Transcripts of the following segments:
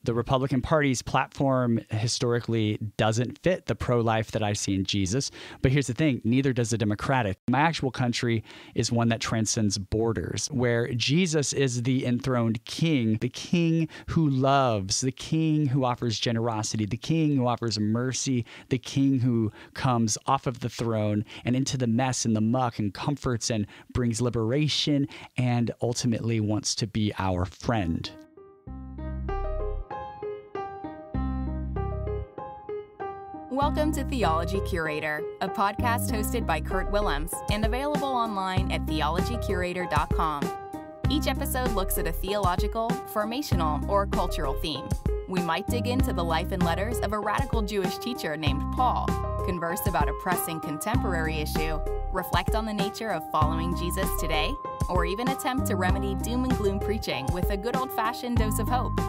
the Republican Party's platform historically doesn't fit the pro-life that I see in Jesus. But here's the thing, neither does the Democratic. My actual country is one that transcends borders, where Jesus is the enthroned king, the king who loves, the king who offers generosity, the king who offers mercy, the king who comes off of the throne and into the mess and the muck and comforts and brings liberation and ultimately wants to be our friend. Welcome to Theology Curator, a podcast hosted by Kurt Willems and available online at theologycurator.com. Each episode looks at a theological, formational, or cultural theme. We might dig into the life and letters of a radical Jewish teacher named Paul, converse about a pressing contemporary issue, reflect on the nature of following Jesus today, or even attempt to remedy doom and gloom preaching with a good old-fashioned dose of hope.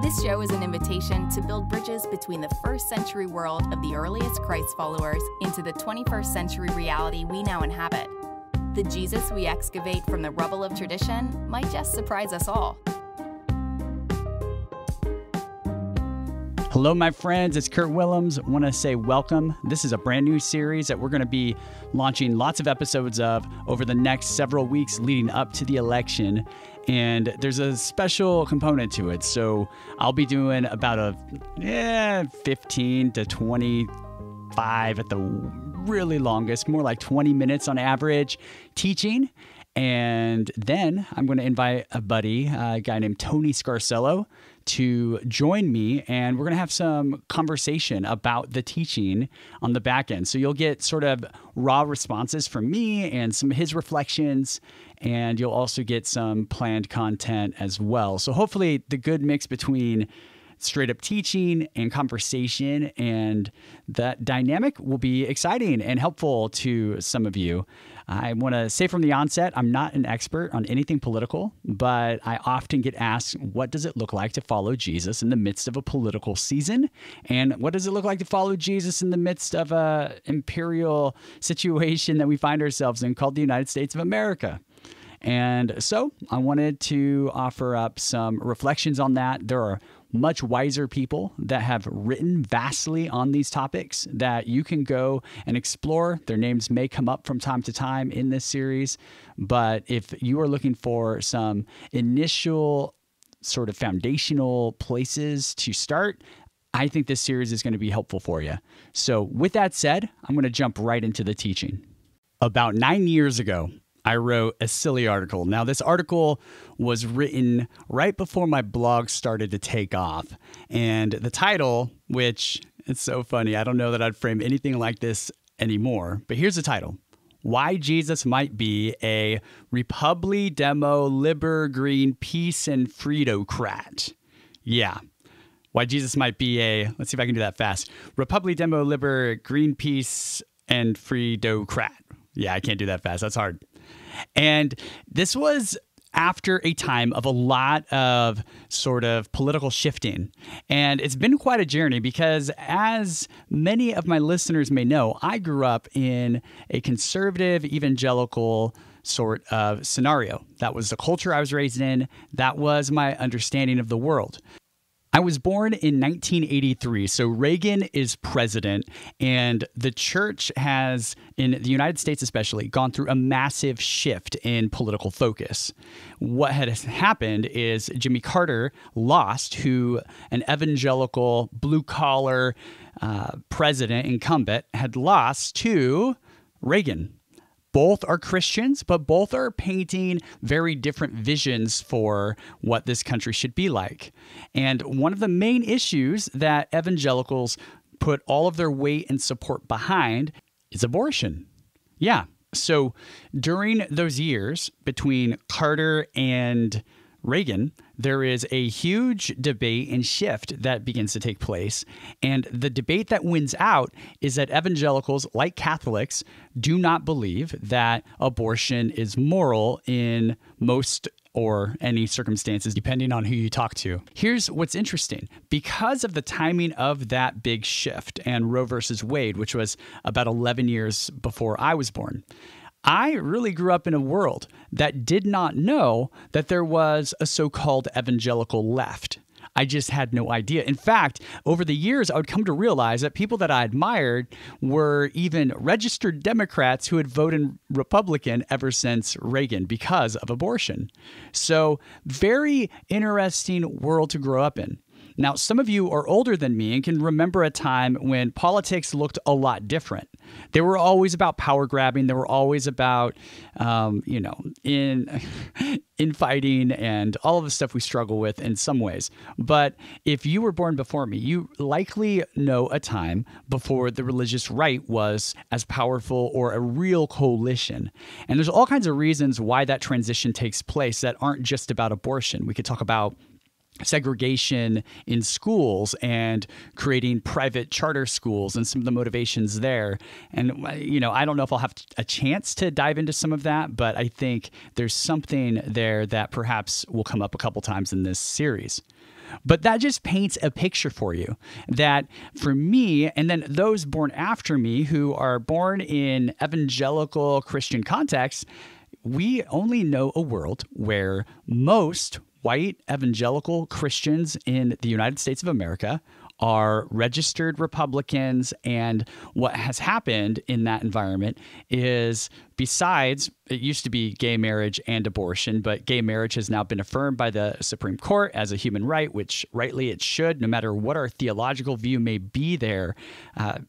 This show is an invitation to build bridges between the first century world of the earliest Christ followers into the 21st century reality we now inhabit. The Jesus we excavate from the rubble of tradition might just surprise us all. Hello, my friends. It's Kurt Willems. I want to say welcome. This is a brand new series that we're going to be launching lots of episodes of over the next several weeks leading up to the election. And there's a special component to it. So I'll be doing about 15 to 25 at the really longest, more like 20 minutes on average, teaching. And then I'm going to invite a buddy, a guy named Tony Scarcello, to join me, and we're going to have some conversation about the teaching on the back end. So you'll get sort of raw responses from me and some of his reflections, and you'll also get some planned content as well. So hopefully the good mix between straight up teaching and conversation, and that dynamic will be exciting and helpful to some of you. I want to say from the onset, I'm not an expert on anything political, but I often get asked, what does it look like to follow Jesus in the midst of a political season? And what does it look like to follow Jesus in the midst of an imperial situation that we find ourselves in called the United States of America? And so I wanted to offer up some reflections on that. There are much wiser people that have written vastly on these topics that you can go and explore. Their names may come up from time to time in this series, but if you are looking for some initial sort of foundational places to start, I think this series is going to be helpful for you. So with that said, I'm going to jump right into the teaching. About 9 years ago, I wrote a silly article. Now, this article was written right before my blog started to take off. And the title, which it's so funny, I don't know that I'd frame anything like this anymore, but here's the title: Why Jesus Might Be a Republi Demo Liber Green Peace and Freedocrat. Yeah. Why Jesus might be let's see if I can do that fast, Republi Demo Liber Greenpeace and Freedocrat. Yeah, I can't do that fast. That's hard. And this was after a time of a lot of sort of political shifting. And it's been quite a journey because, as many of my listeners may know, I grew up in a conservative evangelical sort of scenario. That was the culture I was raised in. That was my understanding of the world. I was born in 1983, so Reagan is president, and the church has, in the United States especially, gone through a massive shift in political focus. What had happened is Jimmy Carter lost, who an evangelical, blue-collar president, incumbent, had lost to Reagan. Both are Christians, but both are painting very different visions for what this country should be like. And one of the main issues that evangelicals put all of their weight and support behind is abortion. Yeah. So during those years between Carter and Reagan, there is a huge debate and shift that begins to take place. And the debate that wins out is that evangelicals, like Catholics, do not believe that abortion is moral in most or any circumstances, depending on who you talk to. Here's what's interesting. Because of the timing of that big shift and Roe versus Wade, which was about 11 years before I was born, I really grew up in a world that did not know that there was a so-called evangelical left. I just had no idea. In fact, over the years, I would come to realize that people that I admired were even registered Democrats who had voted Republican ever since Reagan because of abortion. So very interesting world to grow up in. Now, some of you are older than me and can remember a time when politics looked a lot different. They were always about power grabbing. They were always about, infighting and all of the stuff we struggle with in some ways. But if you were born before me, you likely know a time before the religious right was as powerful or a real coalition. And there's all kinds of reasons why that transition takes place that aren't just about abortion. We could talk about segregation in schools and creating private charter schools and some of the motivations there. And, I don't know if I'll have a chance to dive into some of that, but I think there's something there that perhaps will come up a couple times in this series. But that just paints a picture for you that for me, and then those born after me who are born in evangelical Christian contexts, we only know a world where most white evangelical Christians in the United States of America are registered Republicans. And what has happened in that environment is, besides, it used to be gay marriage and abortion, but gay marriage has now been affirmed by the Supreme Court as a human right, which rightly it should, no matter what our theological view may be there.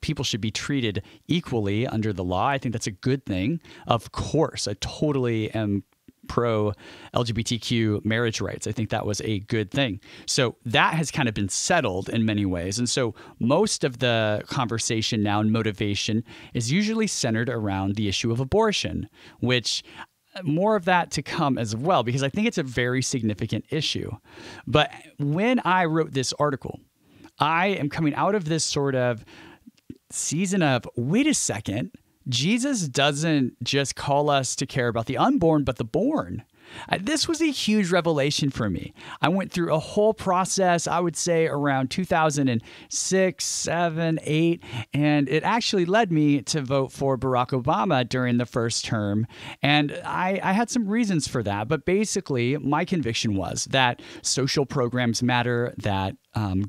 People should be treated equally under the law. I think that's a good thing. Of course, I totally am pro-LGBTQ marriage rights. I think that was a good thing. So that has kind of been settled in many ways. And so most of the conversation now and motivation is usually centered around the issue of abortion, which more of that to come as well, because I think it's a very significant issue. But when I wrote this article, I am coming out of this sort of season of, wait a second, Jesus doesn't just call us to care about the unborn, but the born. This was a huge revelation for me. I went through a whole process, I would say around 2006, 7, 8, and it actually led me to vote for Barack Obama during the first term. And I had some reasons for that. But basically, my conviction was that social programs matter, that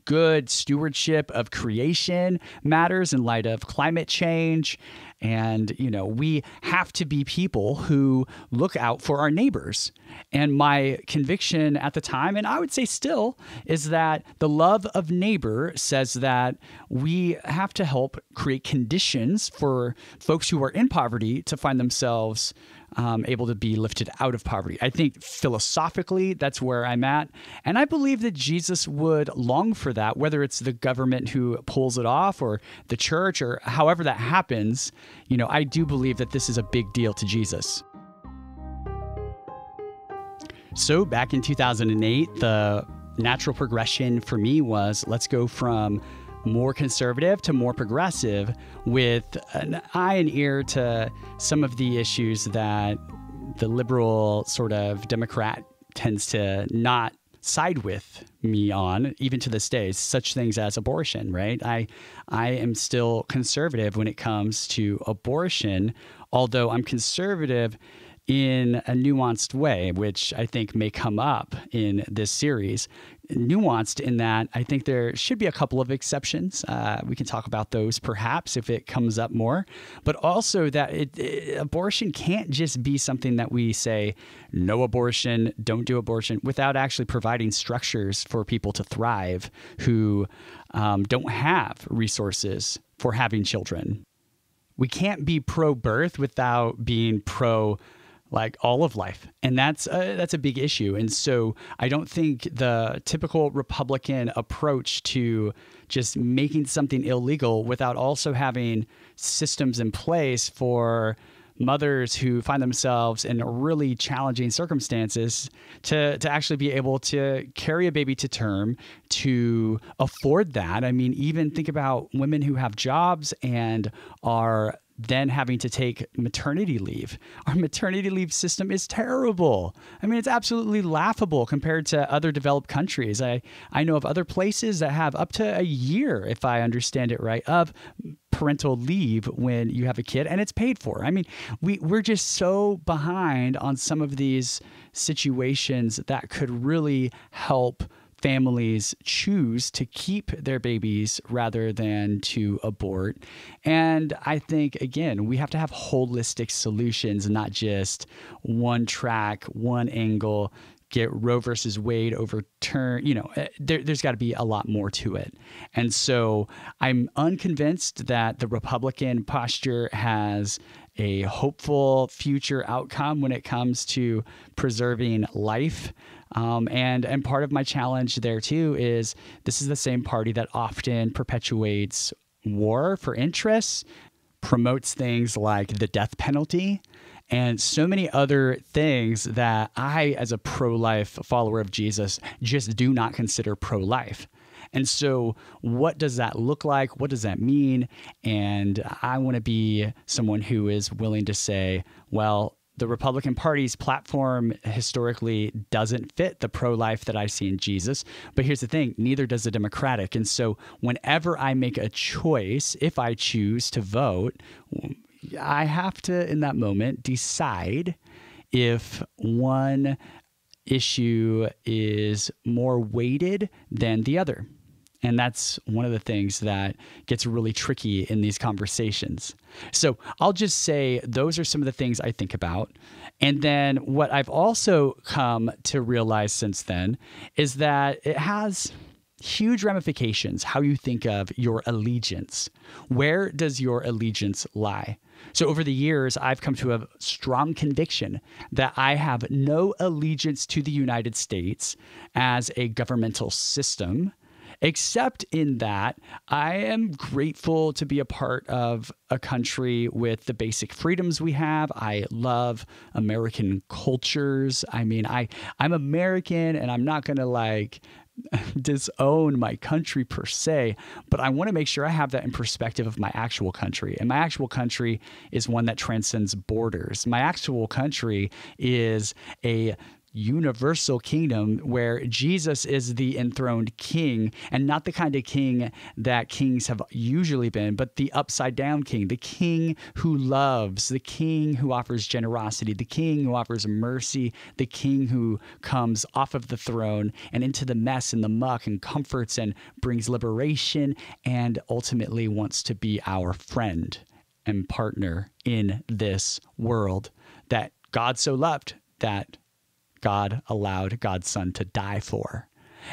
good stewardship of creation matters in light of climate change. And, we have to be people who look out for our neighbors. And my conviction at the time, and I would say still, is that the love of neighbor says that we have to help create conditions for folks who are in poverty to find themselves able to be lifted out of poverty. I think philosophically, that's where I'm at. And I believe that Jesus would long for that, whether it's the government who pulls it off or the church or however that happens. I do believe that this is a big deal to Jesus. So back in 2008, the natural progression for me was, let's go from more conservative to more progressive, with an eye and ear to some of the issues that the liberal sort of Democrat tends to not side with me on, even to this day, such things as abortion, right? I am still conservative when it comes to abortion, although I'm conservative in a nuanced way, which I think may come up in this series. Nuanced in that I think there should be a couple of exceptions. We can talk about those perhaps if it comes up more, but also that abortion can't just be something that we say, no abortion, don't do abortion, without actually providing structures for people to thrive who don't have resources for having children. We can't be pro-birth without being pro all of life. And that's a big issue. And so I don't think the typical Republican approach to just making something illegal without also having systems in place for mothers who find themselves in really challenging circumstances to actually be able to carry a baby to term, to afford that. I mean, even think about women who have jobs and are then having to take maternity leave. Our maternity leave system is terrible. I mean, it's absolutely laughable compared to other developed countries. I know of other places that have up to a year, if I understand it right, of parental leave when you have a kid, and it's paid for. I mean, we're just so behind on some of these situations that could really help families choose to keep their babies rather than to abort. And I think, again, we have to have holistic solutions, not just one track, one angle, get Roe versus Wade overturned. There's got to be a lot more to it. And so I'm unconvinced that the Republican posture has a hopeful future outcome when it comes to preserving life. And part of my challenge there too is this is the same party that often perpetuates war for interests, promotes things like the death penalty, and so many other things that I, as a pro-life follower of Jesus, just do not consider pro-life. And so what does that look like? What does that mean? And I want to be someone who is willing to say, well, the Republican Party's platform historically doesn't fit the pro-life that I see in Jesus. But here's the thing, neither does the Democratic. And so whenever I make a choice, if I choose to vote, I have to, in that moment, decide if one issue is more weighted than the other. And that's one of the things that gets really tricky in these conversations. So I'll just say those are some of the things I think about. And then what I've also come to realize since then is that it has huge ramifications how you think of your allegiance. Where does your allegiance lie? So over the years, I've come to a strong conviction that I have no allegiance to the United States as a governmental system, except in that I am grateful to be a part of a country with the basic freedoms we have. I love American cultures. I mean, I'm American, and I'm not going to disown my country per se, but I want to make sure I have that in perspective of my actual country. And my actual country is one that transcends borders. My actual country is a universal kingdom where Jesus is the enthroned king, and not the kind of king that kings have usually been, but the upside down king, the king who loves, the king who offers generosity, the king who offers mercy, the king who comes off of the throne and into the mess and the muck and comforts and brings liberation, and ultimately wants to be our friend and partner in this world that God so loved that God allowed God's son to die for.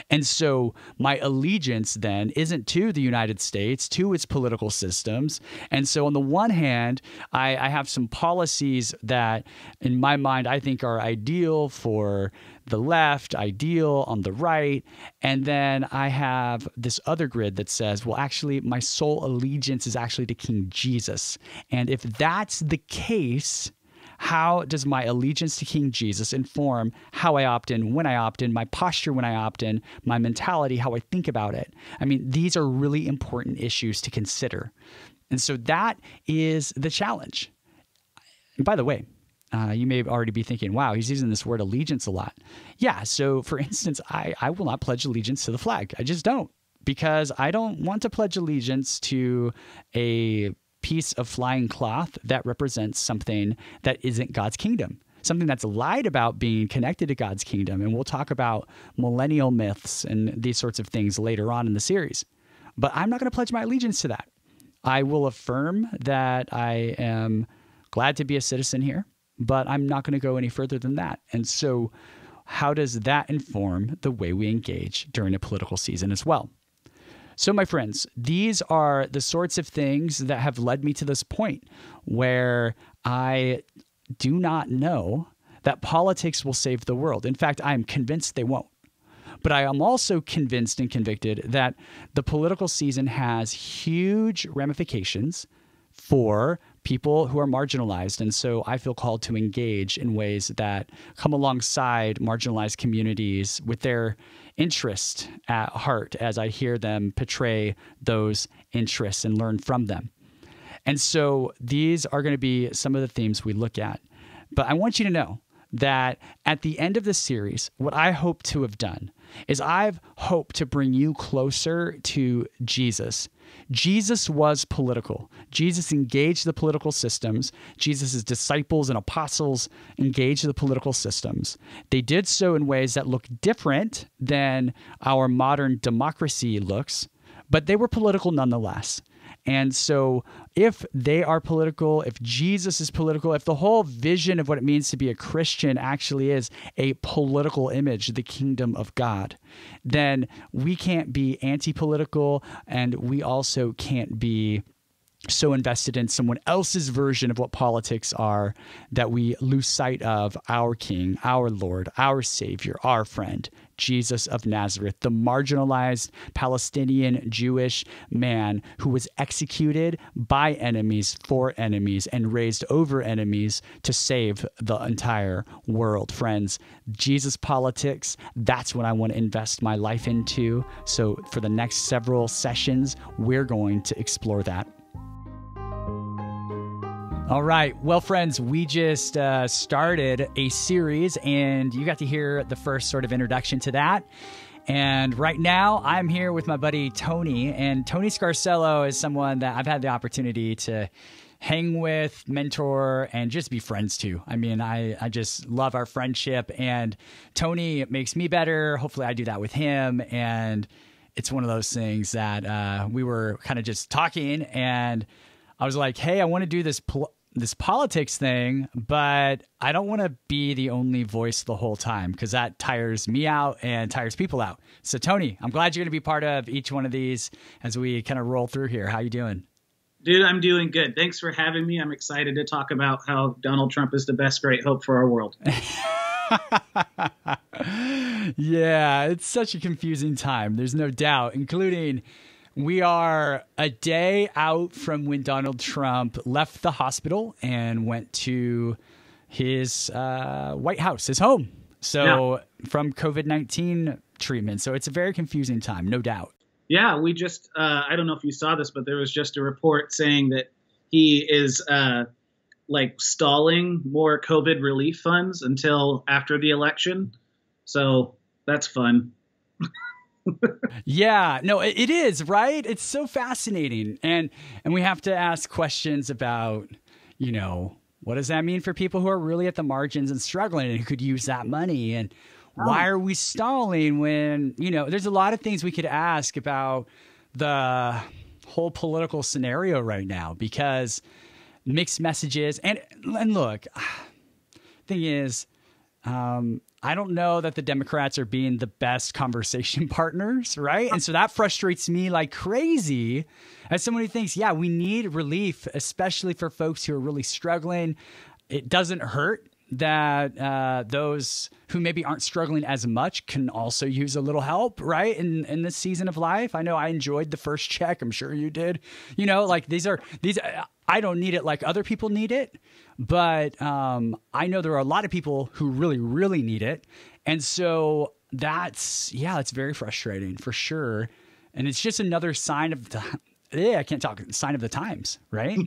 And so my allegiance then isn't to the United States, to its political systems. And so on the one hand, I have some policies that in my mind I think are ideal for the left, ideal on the right. And then I have this other grid that says, well, actually, my sole allegiance is actually to King Jesus. And if that's the case, how does my allegiance to King Jesus inform how I opt in, when I opt in, my posture when I opt in, my mentality, how I think about it? I mean, these are really important issues to consider. And so that is the challenge. And by the way, you may already be thinking, wow, he's using this word allegiance a lot. Yeah, so for instance, I will not pledge allegiance to the flag. I just don't, because I don't want to pledge allegiance to a piece of flying cloth that represents something that isn't God's kingdom, something that's lied about being connected to God's kingdom. And we'll talk about millennial myths and these sorts of things later on in the series. But I'm not going to pledge my allegiance to that. I will affirm that I am glad to be a citizen here, but I'm not going to go any further than that. And so how does that inform the way we engage during a political season as well? So my friends, these are the sorts of things that have led me to this point where I do not know that politics will save the world. In fact, I am convinced they won't. But I am also convinced and convicted that the political season has huge ramifications for people who are marginalized. And so I feel called to engage in ways that come alongside marginalized communities with their interest at heart as I hear them portray those interests and learn from them. And so these are going to be some of the themes we look at. But I want you to know that at the end of this series, what I hope to have done is I've hoped to bring you closer to Jesus. Jesus was political. Jesus engaged the political systems. Jesus' disciples and apostles engaged the political systems. They did so in ways that look different than our modern democracy looks, but they were political nonetheless. And so if they are political, if Jesus is political, if the whole vision of what it means to be a Christian actually is a political image, the kingdom of God, then we can't be anti-political, and we also can't be so invested in someone else's version of what politics are that we lose sight of our King, our Lord, our Savior, our friend, Jesus of Nazareth, the marginalized Palestinian Jewish man who was executed by enemies for enemies and raised over enemies to save the entire world. Friends, Jesus politics, that's what I want to invest my life into. So for the next several sessions, we're going to explore that. All right. Well, friends, we just started a series, and you got to hear the first sort of introduction to that. And right now, I'm here with my buddy Tony, and Tony Scarcello is someone that I've had the opportunity to hang with, mentor, and just be friends to. I mean, I just love our friendship, and Tony makes me better. Hopefully I do that with him. And it's one of those things that we were kind of just talking, and I was like, hey, I want to do this politics thing, but I don't want to be the only voice the whole time, because that tires me out and tires people out. So Tony, I'm glad you're going to be part of each one of these as we kind of roll through here. How you doing? Dude, I'm doing good. Thanks for having me. I'm excited to talk about how Donald Trump is the best great hope for our world. Yeah, it's such a confusing time. There's no doubt, including we are a day out from when Donald Trump left the hospital and went to his White House, his home. So from COVID-19 treatment. So it's a very confusing time, no doubt. Yeah, we just, I don't know if you saw this, but there was just a report saying that he is stalling more COVID relief funds until after the election. So that's fun. Yeah, no, it is, right? It's so fascinating. And we have to ask questions about, what does that mean for people who are really at the margins and struggling and who could use that money? And why are we stalling when, there's a lot of things we could ask about the whole political scenario right now, because mixed messages. And look, thing is, I don't know that the Democrats are being the best conversation partners, right? And so that frustrates me like crazy as someone who thinks, yeah, we need relief, especially for folks who are really struggling. It doesn't hurt that those who maybe aren't struggling as much can also use a little help, right? In this season of life. I know I enjoyed the first check. I'm sure you did. These I don't need it like other people need it, but I know there are a lot of people who really, really need it. And so it's very frustrating for sure. And it's just another sign of sign of the times, right?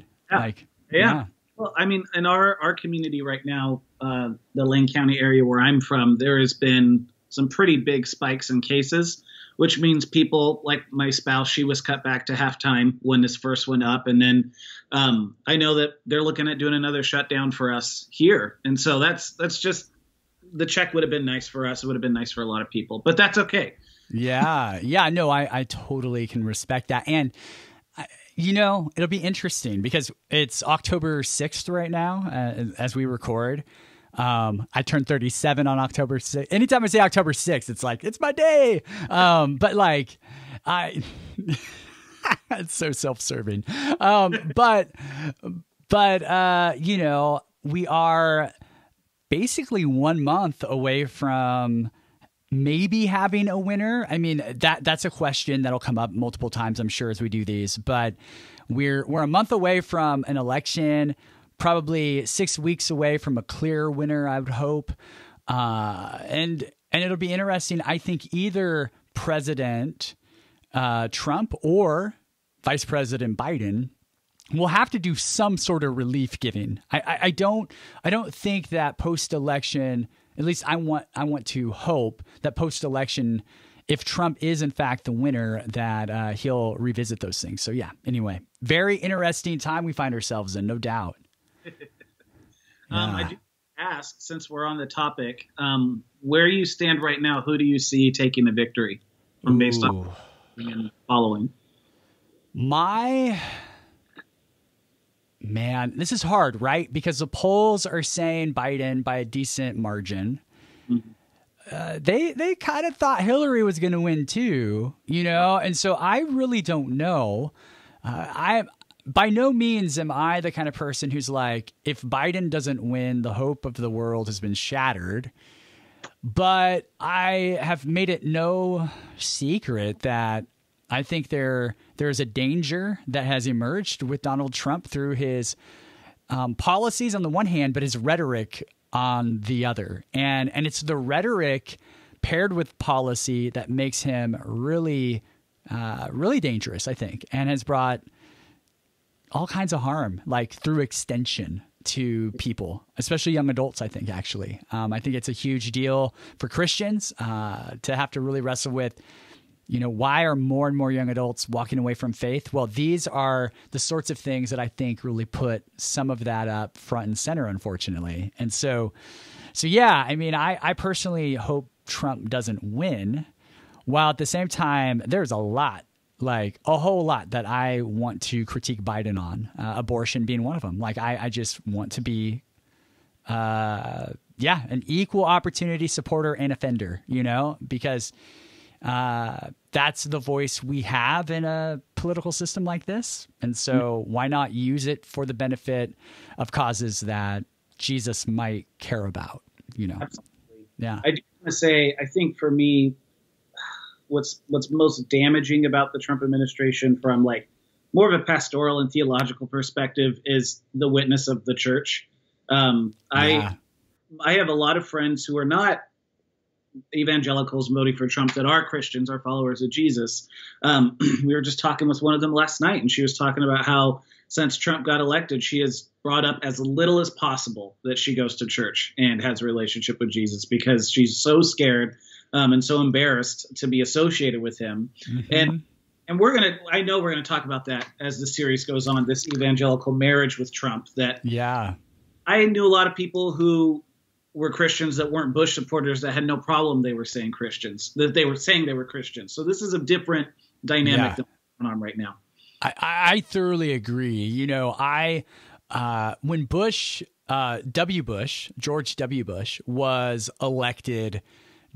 Yeah. Well, I mean, in our community right now, the Lane County area where I'm from, there has been some pretty big spikes in cases, which means people like my spouse, she was cut back to halftime when this first went up. And then I know that they're looking at doing another shutdown for us here. And so that's just, the check would have been nice for us. It would have been nice for a lot of people, but that's okay. Yeah. Yeah. No, I totally can respect that. And it'll be interesting because it's October 6th right now as we record. I turned 37 on October 6th. Anytime I say October 6th, it's like, it's my day. But it's so self-serving. We are basically 1 month away from maybe having a winner. I mean, that's a question that'll come up multiple times, I'm sure, as we do these, but we're a month away from an election, probably 6 weeks away from a clear winner, I would hope. And it'll be interesting. I think either President Trump or Vice President Biden will have to do some sort of relief giving. I don't think that post-election at least I want to hope that post-election, if Trump is in fact the winner, that he'll revisit those things. So yeah, anyway, very interesting time we find ourselves in, no doubt. I do ask, since we're on the topic, where you stand right now, who do you see taking the victory from based on and following? Man, this is hard, right? Because the polls are saying Biden by a decent margin. Mm-hmm. They kind of thought Hillary was going to win too, and so I really don't know. By no means am I the kind of person who's like, if Biden doesn't win, the hope of the world has been shattered. But I have made it no secret that I think there's a danger that has emerged with Donald Trump through his policies on the one hand, but his rhetoric on the other. And it's the rhetoric paired with policy that makes him really, really dangerous, I think, and has brought all kinds of harm, like through extension, to people, especially young adults, I think, actually. I think it's a huge deal for Christians to have to really wrestle with, why are more and more young adults walking away from faith? Well, these are the sorts of things that I think really put some of that up front and center, unfortunately. And so yeah, I mean, I personally hope Trump doesn't win, while at the same time, there's a whole lot that I want to critique Biden on, abortion being one of them. Like, I just want to be, an equal opportunity supporter and offender, because that's the voice we have in a political system like this. And so why not use it for the benefit of causes that Jesus might care about, Absolutely. Yeah. I do want to say, I think for me, what's most damaging about the Trump administration from like more of a pastoral and theological perspective is the witness of the church. I have a lot of friends who are not evangelicals voting for Trump that are Christians, are followers of Jesus. We were just talking with one of them last night, and she was talking about how since Trump got elected, she has brought up as little as possible that she goes to church and has a relationship with Jesus because she's so scared and so embarrassed to be associated with him. Mm-hmm. And I know we're gonna talk about that as the series goes on, this evangelical marriage with Trump. I knew a lot of people who were Christians that weren't Bush supporters that had no problem they were saying Christians, that they were saying they were Christians. So this is a different dynamic that's going on right now. I thoroughly agree. When George W. Bush was elected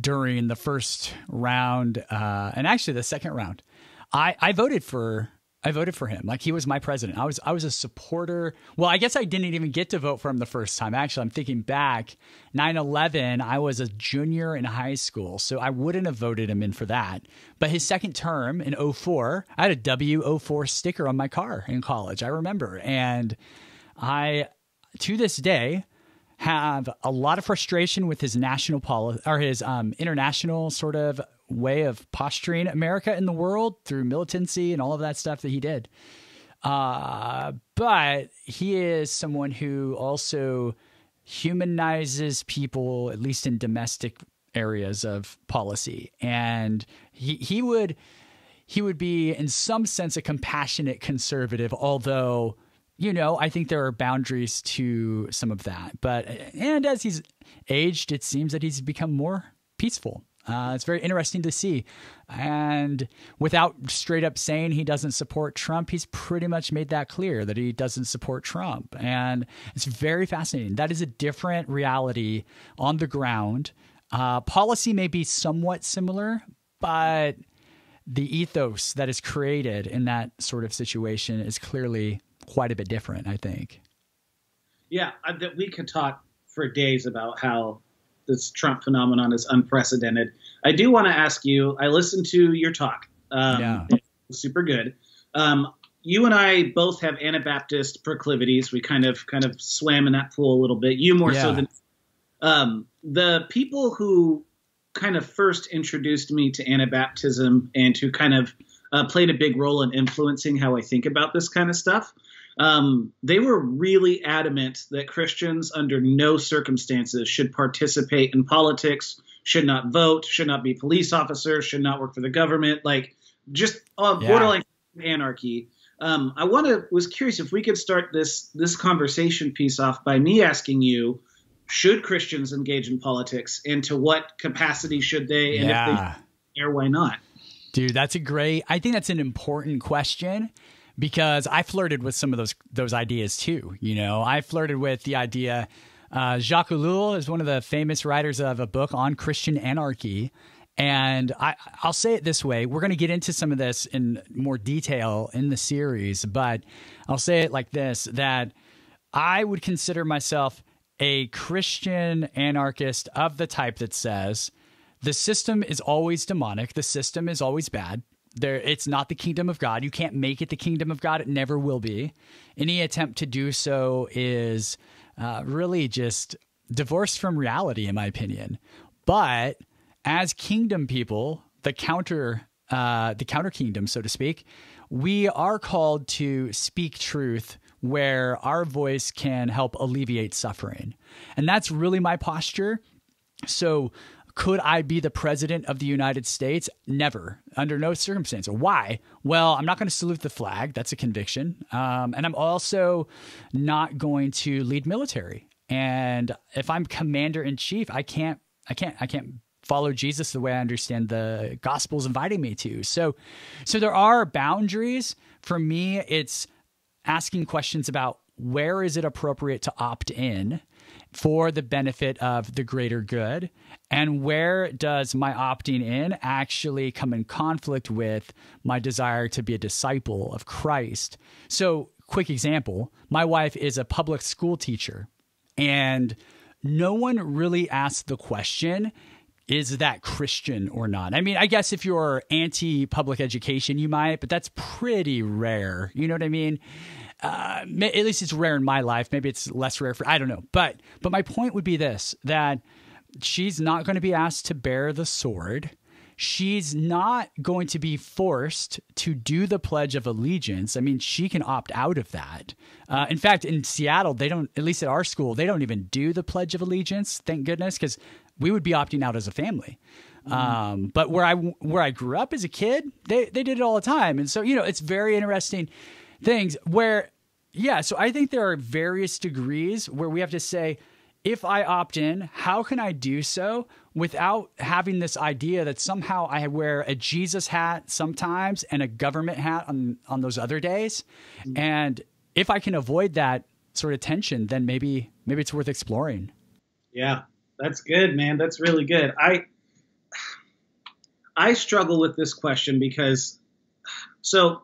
during the first round, and actually the second round, I voted for him. Like, he was my president. I was a supporter. Well, I guess I didn't even get to vote for him the first time. Actually, I'm thinking back, 9/11, I was a junior in high school, so I wouldn't have voted him in for that. But his second term in 2004, I had a W04 sticker on my car in college, I remember. And I, to this day, have a lot of frustration with his national policy, or his international sort of way of posturing America in the world through militancy and all of that stuff that he did. But he is someone who also humanizes people, at least in domestic areas of policy. And he would be, in some sense, a compassionate conservative, although, I think there are boundaries to some of that. And as he's aged, it seems that he's become more peaceful. It's very interesting to see. And without straight up saying he doesn't support Trump, he's pretty much made that clear that he doesn't support Trump. And it's very fascinating. That is a different reality on the ground. Policy may be somewhat similar, but the ethos that is created in that sort of situation is clearly quite a bit different, I think. Yeah, we could talk for days about how this Trump phenomenon is unprecedented. I do want to ask you, I listened to your talk. It was super good. You and I both have Anabaptist proclivities. We kind of swam in that pool a little bit. You more so than the people who kind of first introduced me to Anabaptism and who kind of played a big role in influencing how I think about this kind of stuff. they were really adamant that Christians under no circumstances should participate in politics, should not vote, should not be police officers, should not work for the government, like just borderline anarchy. Was curious if we could start this conversation piece off by me asking you, should Christians engage in politics, and to what capacity should they? And if they care, why not? Dude, I think that's an important question, because I flirted with some of those ideas too. You know, I flirted with the idea. Jacques Ellul is one of the famous writers of a book on Christian anarchy. And I'll say it this way. We're going to get into some of this in more detail in the series, but I'll say it like this, that I would consider myself a Christian anarchist of the type that says the system is always demonic. The system is always bad. It's not the kingdom of God. You can't make it the kingdom of God. It never will be. Any attempt to do so is really just divorced from reality, in my opinion. But as kingdom people, the counter kingdom, so to speak, we are called to speak truth where our voice can help alleviate suffering. And that's really my posture. So could I be the president of the United States? Never, under no circumstance. Why? Well, I'm not going to salute the flag. That's a conviction. And I'm also not going to lead military. And if I'm commander in chief, I can't follow Jesus the way I understand the gospel's inviting me to. So there are boundaries. For me, it's asking questions about where is it appropriate to opt in for the benefit of the greater good, and where does my opting in actually come in conflict with my desire to be a disciple of Christ. So, quick example, my wife is a public school teacher, and no one really asked the question, is that Christian or not? I mean, I guess if you're anti-public education, you might, but that's pretty rare. You know what I mean? At least it's rare in my life. Maybe it's less rare I don't know. But my point would be this, that she's not going to be asked to bear the sword. She's not going to be forced to do the Pledge of Allegiance. I mean, she can opt out of that. In fact, in Seattle, they don't, at least at our school, they don't even do the Pledge of Allegiance. Thank goodness, because we would be opting out as a family. But where I grew up as a kid, they did it all the time. And so, you know, it's very interesting things where, so I think there are various degrees where we have to say, if I opt in, how can I do so without having this idea that somehow I wear a Jesus hat sometimes and a government hat on those other days? And if I can avoid that sort of tension, then maybe it's worth exploring. Yeah, that's good, man. That's really good. I struggle with this question because, so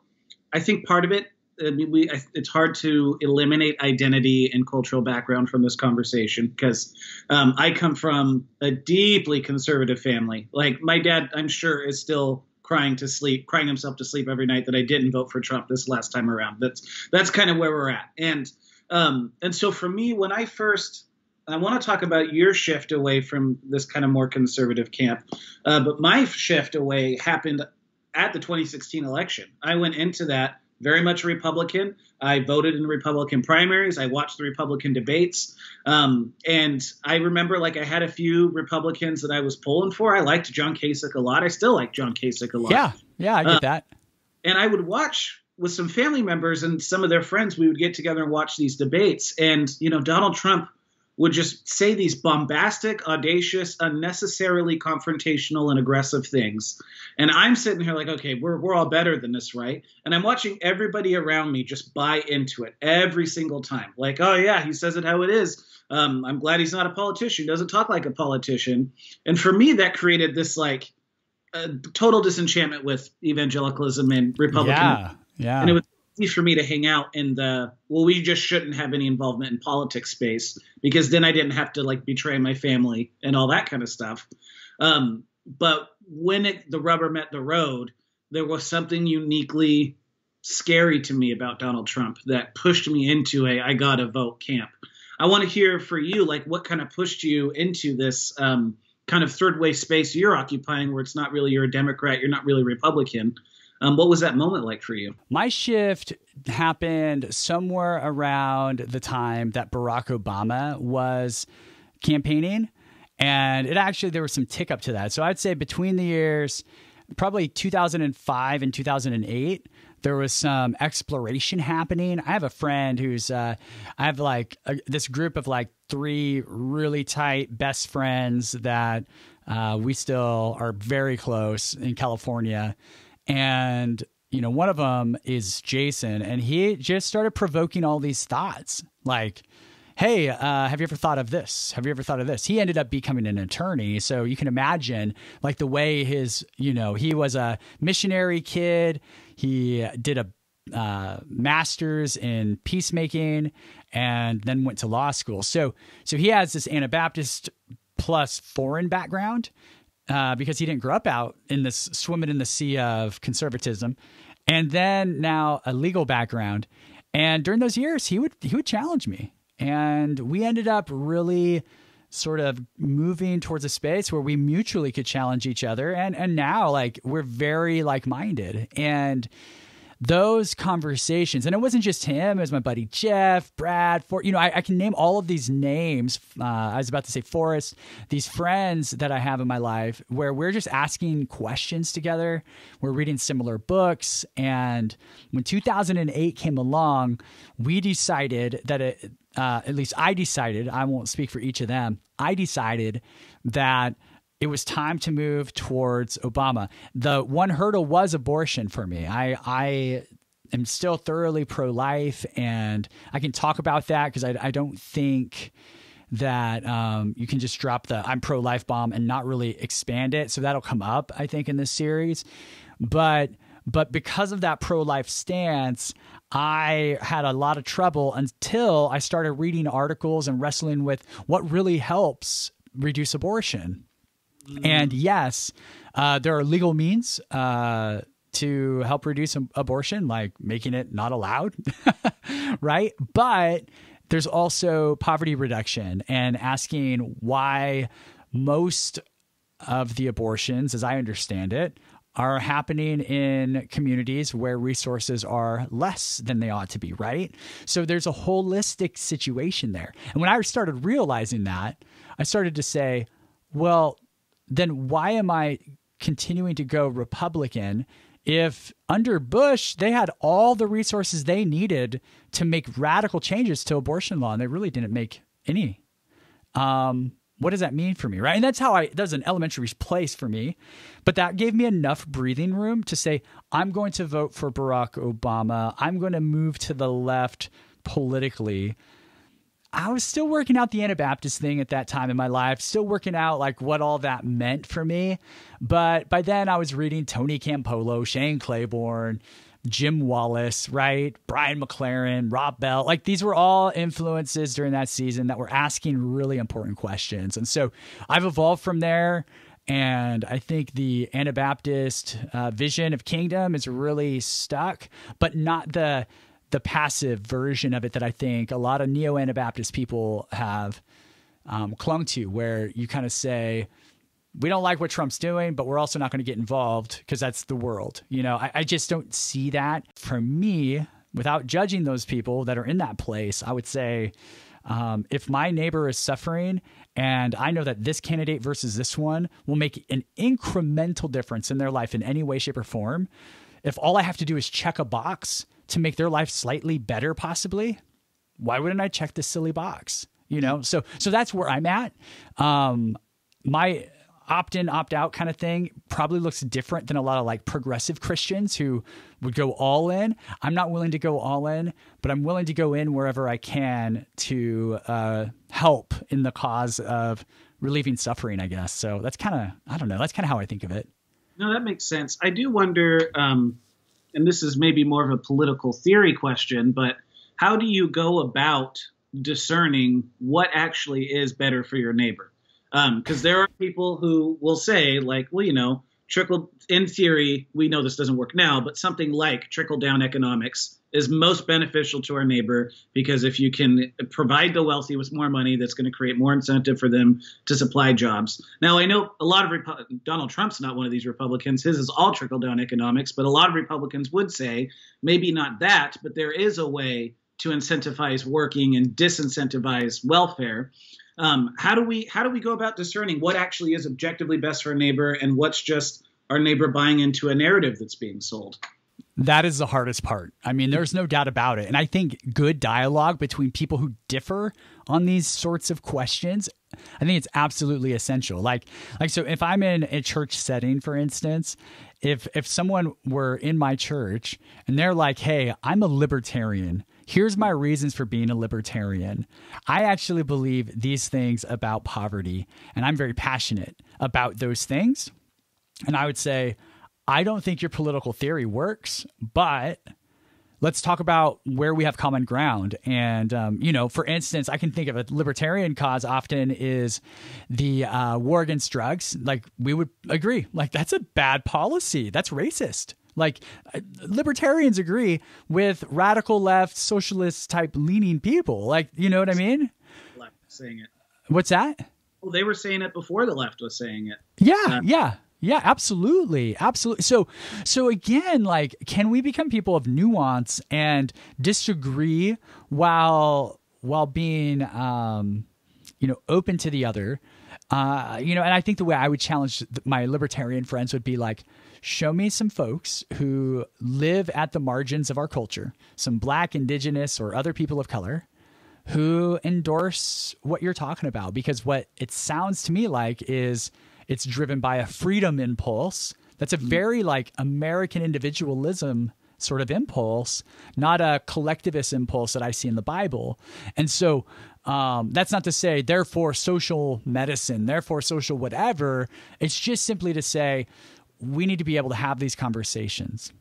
I think part of it, it's hard to eliminate identity and cultural background from this conversation because I come from a deeply conservative family. Like my dad, I'm sure, is still crying himself to sleep every night that I didn't vote for Trump this last time around. That's kind of where we're at. And so for me, when I want to talk about your shift away from this kind of more conservative camp, but my shift away happened at the 2016 election. I went into that very much a Republican. I voted in the Republican primaries. I watched the Republican debates. And I remember I had a few Republicans that I was pulling for. I liked John Kasich a lot. I still like John Kasich a lot. Yeah, I get that. And I would watch with some family members and some of their friends. We would get together and watch these debates. And, Donald Trump would just say these bombastic, audacious, unnecessarily confrontational and aggressive things. And I'm sitting here like, okay, we're all better than this, right? And I'm watching everybody around me just buy into it every single time. Like, oh yeah, he says it how it is. I'm glad he's not a politician. He doesn't talk like a politician. And for me, that created this total disenchantment with evangelicalism and Republican. Yeah. And it was easy for me to hang out in we just shouldn't have any involvement in politics space, because then I didn't have to betray my family and all that kind of stuff. But when the rubber met the road, there was something uniquely scary to me about Donald Trump that pushed me into I gotta vote camp. I want to hear for you, what kind of pushed you into this kind of third way space you're occupying, where it's not really you're a Democrat, you're not really Republican. What was that moment like for you? My shift happened somewhere around the time that Barack Obama was campaigning. And there was some tick up to that. So I'd say between the years, probably 2005 and 2008, there was some exploration happening. I have a friend who's, I have this group of like 3 really tight best friends that we still are very close in California. And, one of them is Jason, and he just started provoking all these thoughts like, hey, have you ever thought of this? Have you ever thought of this? He ended up becoming an attorney. So you can imagine like the way he was a missionary kid. He did a master's in peacemaking and then went to law school. So he has this Anabaptist plus foreign background because he didn't grow up out in this swimming in the sea of conservatism, and then now a legal background. And during those years, he would challenge me. And we ended up really sort of moving towards a space where we mutually could challenge each other. And now like we're very like-minded. And those conversations, and it wasn't just him, it was my buddy Jeff, Brad, I can name all of these names. I was about to say Forrest, these friends that I have in my life where we're just asking questions together. We're reading similar books. And when 2008 came along, we decided that at least I decided, I won't speak for each of them, I decided that it was time to move towards Obama. The one hurdle was abortion for me. I am still thoroughly pro-life, and I can talk about that because I don't think that you can just drop the I'm pro-life bomb and not really expand it. So that'll come up, I think, in this series. But because of that pro-life stance, I had a lot of trouble until I started reading articles and wrestling with what really helps reduce abortion. And yes, there are legal means to help reduce abortion, like making it not allowed, right? But there's also poverty reduction and asking why most of the abortions, as I understand it, are happening in communities where resources are less than they ought to be, right? So there's a holistic situation there. And when I started realizing that, I started to say, well, then why am I continuing to go Republican if under Bush, they had all the resources they needed to make radical changes to abortion law, and they really didn't make any? What does that mean for me, right? And that's an elementary place for me. But that gave me enough breathing room to say, I'm going to vote for Barack Obama. I'm going to move to the left politically. I was still working out the Anabaptist thing at that time in my life, still working out like what all that meant for me. But by then I was reading Tony Campolo, Shane Claiborne, Jim Wallace, right? Brian McLaren, Rob Bell. Like these were all influences during that season that were asking really important questions. And so I've evolved from there. And I think the Anabaptist vision of kingdom is really stuck, but not the passive version of it that I think a lot of neo-Anabaptist people have clung to, where you kind of say, we don't like what Trump's doing, but we're also not going to get involved because that's the world. I just don't see that. For me, without judging those people that are in that place, I would say, if my neighbor is suffering and I know that this candidate versus this one will make an incremental difference in their life in any way, shape, or form, if all I have to do is check a box to make their life slightly better, possibly, why wouldn't I check this silly box? So that's where I'm at. My opt-in, opt-out kind of thing probably looks different than a lot of like progressive Christians who would go all in. I'm not willing to go all in, but I'm willing to go in wherever I can to help in the cause of relieving suffering, I guess. So that's kind of, I don't know, that's kind of how I think of it. No, that makes sense. I do wonder, and this is maybe more of a political theory question, but how do you go about discerning what actually is better for your neighbor? Because there are people who will say, like, well, in theory, we know this doesn't work now, but something like trickle down economics is most beneficial to our neighbor, because if you can provide the wealthy with more money, that's going to create more incentive for them to supply jobs. Now, I know a lot of Donald Trump's not one of these Republicans. His is all trickle down economics, but a lot of Republicans would say maybe not that, but there is a way to incentivize working and disincentivize welfare. How do we go about discerning what actually is objectively best for a neighbor and what's just our neighbor buying into a narrative that's being sold? That is the hardest part. I mean, there's no doubt about it. And I think good dialogue between people who differ on these sorts of questions, I think it's absolutely essential. Like, so if I'm in a church setting, for instance, if someone were in my church and they're like, hey, I'm a libertarian, here's my reasons for being a libertarian. I actually believe these things about poverty, and I'm very passionate about those things. And I would say, I don't think your political theory works, but let's talk about where we have common ground. And, for instance, I can think of a libertarian cause often is the war against drugs. Like, we would agree, like, that's a bad policy. That's racist. Like, libertarians agree with radical left, socialist type leaning people. Like, you know what I mean? Left saying it. What's that? Well, they were saying it before the left was saying it. Yeah, absolutely. Absolutely. So again, like, can we become people of nuance and disagree while being, open to the other? And I think the way I would challenge my libertarian friends would be like, show me some folks who live at the margins of our culture, some Black, Indigenous, or other people of color who endorse what you're talking about. Because what it sounds to me like is it's driven by a freedom impulse. That's a very like American individualism sort of impulse, not a collectivist impulse that I see in the Bible. And so that's not to say, therefore, social medicine, therefore, social whatever. It's just simply to say, we need to be able to have these conversations.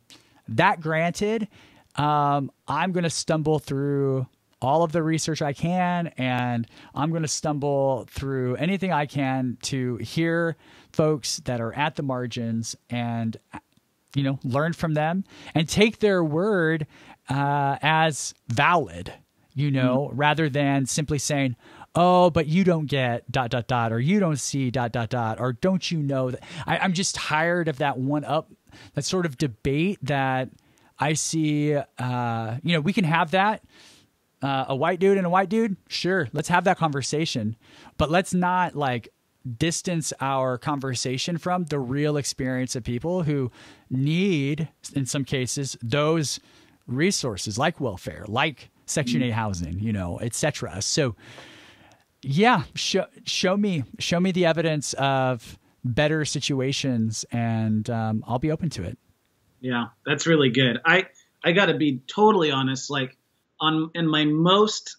That granted, I'm going to stumble through all of the research I can, and I'm going to stumble through anything I can to hear folks that are at the margins and, learn from them and take their word as valid, rather than simply saying, oh, but you don't get ... or you don't see ... or don't you know that. I'm just tired of that that sort of debate that I see. We can have that. A white dude and a white dude, sure, let's have that conversation, but let's not like distance our conversation from the real experience of people who need, in some cases, those resources like welfare, like Section 8 housing, etc. So yeah, show me the evidence of better situations, and I'll be open to it. Yeah, that's really good. I got to be totally honest, like, in my most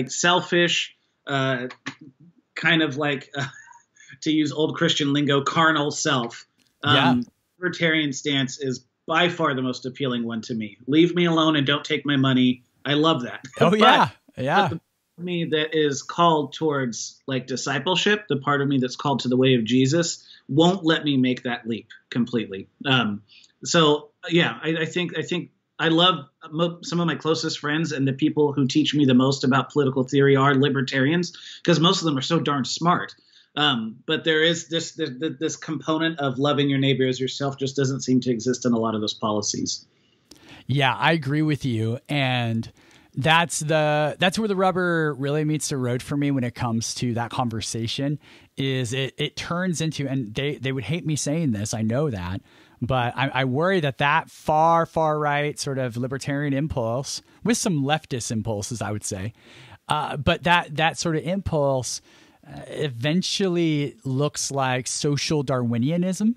selfish, kind of like, to use old Christian lingo, carnal self, libertarian stance is by far the most appealing one to me. Leave me alone and don't take my money. I love that. Oh, yeah. But the part of me that is called towards like discipleship, the part of me that's called to the way of Jesus, won't let me make that leap completely. I think I love some of my closest friends, and the people who teach me the most about political theory are libertarians, because most of them are so darn smart. But there is this component of loving your neighbor as yourself just doesn't seem to exist in a lot of those policies. Yeah, I agree with you. And that's where the rubber really meets the road for me when it comes to that conversation. Is it turns into, and they would hate me saying this, I know that, but I worry that far right sort of libertarian impulse, with some leftist impulses, I would say, but that sort of impulse eventually looks like social Darwinianism.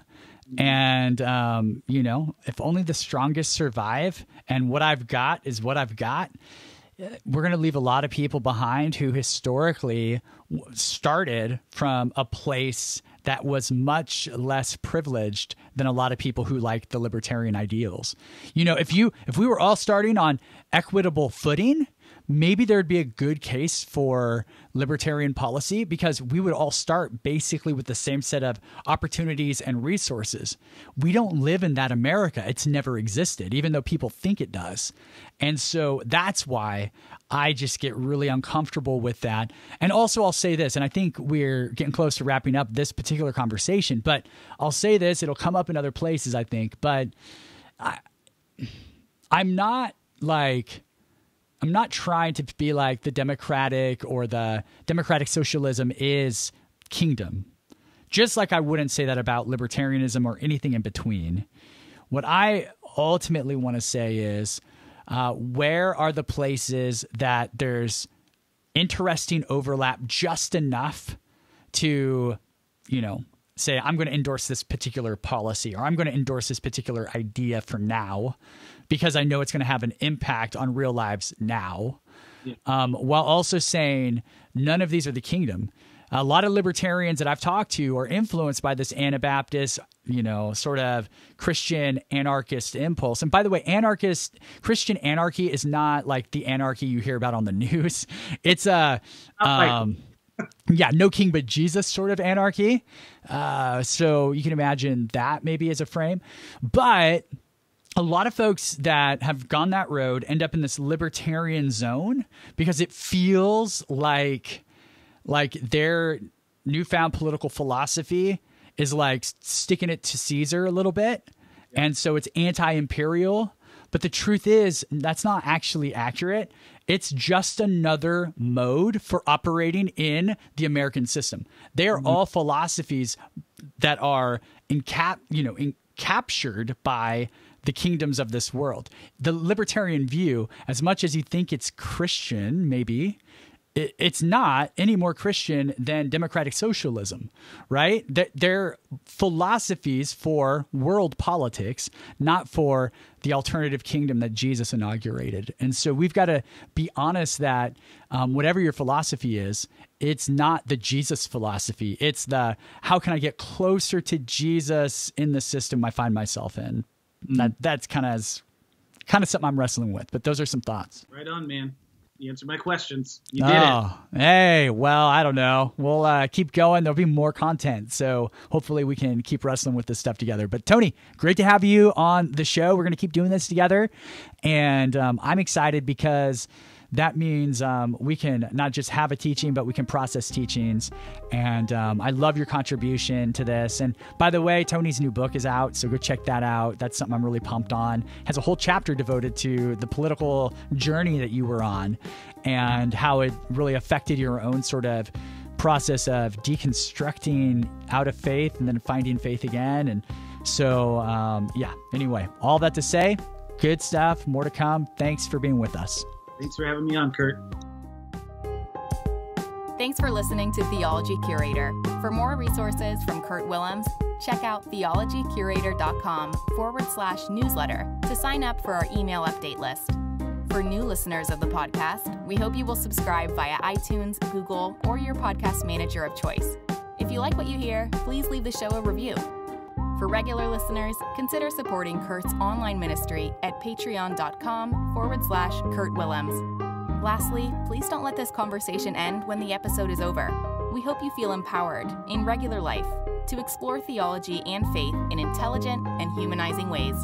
And, if only the strongest survive and what I've got is what I've got, we're going to leave a lot of people behind who historically started from a place that was much less privileged than a lot of people who like the libertarian ideals. If we were all starting on equitable footing, maybe there'd be a good case for libertarian policy because we would all start basically with the same set of opportunities and resources. We don't live in that America. It's never existed, even though people think it does. And so that's why I just get really uncomfortable with that. And also I'll say this, and I think we're getting close to wrapping up this particular conversation, but I'll say this, it'll come up in other places, I think, but I'm not trying to be like the democratic or the democratic socialism is kingdom. Just like I wouldn't say that about libertarianism or anything in between. What I ultimately want to say is where are the places that there's interesting overlap just enough to, say I'm going to endorse this particular policy or I'm going to endorse this particular idea for now because I know it's going to have an impact on real lives now, while also saying none of these are the kingdom. A lot of libertarians that I've talked to are influenced by this Anabaptist, sort of Christian anarchist impulse. And by the way, Christian anarchy is not like the anarchy you hear about on the news. It's no king but Jesus sort of anarchy. So you can imagine that maybe as a frame. But a lot of folks that have gone that road end up in this libertarian zone because it feels like their newfound political philosophy is like sticking it to Caesar a little bit. And so it's anti-imperial. But the truth is that's not actually accurate. It's just another mode for operating in the American system. They are all philosophies that are captured by the kingdoms of this world. The libertarian view, as much as you think it's Christian, maybe, it's not any more Christian than democratic socialism, right? They're philosophies for world politics, not for the alternative kingdom that Jesus inaugurated. And so we've got to be honest that whatever your philosophy is, it's not the Jesus philosophy. It's the how can I get closer to Jesus in the system I find myself in. That's kind of something I'm wrestling with. But those are some thoughts. Right on, man. You answered my questions. You did it. Hey, well, I don't know. We'll keep going. There'll be more content. So hopefully we can keep wrestling with this stuff together. But Tony, great to have you on the show. We're going to keep doing this together. And I'm excited because that means we can not just have a teaching, but we can process teachings. And I love your contribution to this. And by the way, Tony's new book is out, so go check that out. That's something I'm really pumped on. Has a whole chapter devoted to the political journey that you were on and how it really affected your own sort of process of deconstructing out of faith and then finding faith again. And so, anyway, all that to say, good stuff, more to come. Thanks for being with us. Thanks for having me on, Kurt. Thanks for listening to Theology Curator. For more resources from Kurt Willems, check out theologycurator.com/newsletter to sign up for our email update list. For new listeners of the podcast, we hope you will subscribe via iTunes, Google, or your podcast manager of choice. If you like what you hear, please leave the show a review. For regular listeners, consider supporting Kurt's online ministry at patreon.com/Kurt Willems. Lastly, please don't let this conversation end when the episode is over. We hope you feel empowered in regular life to explore theology and faith in intelligent and humanizing ways.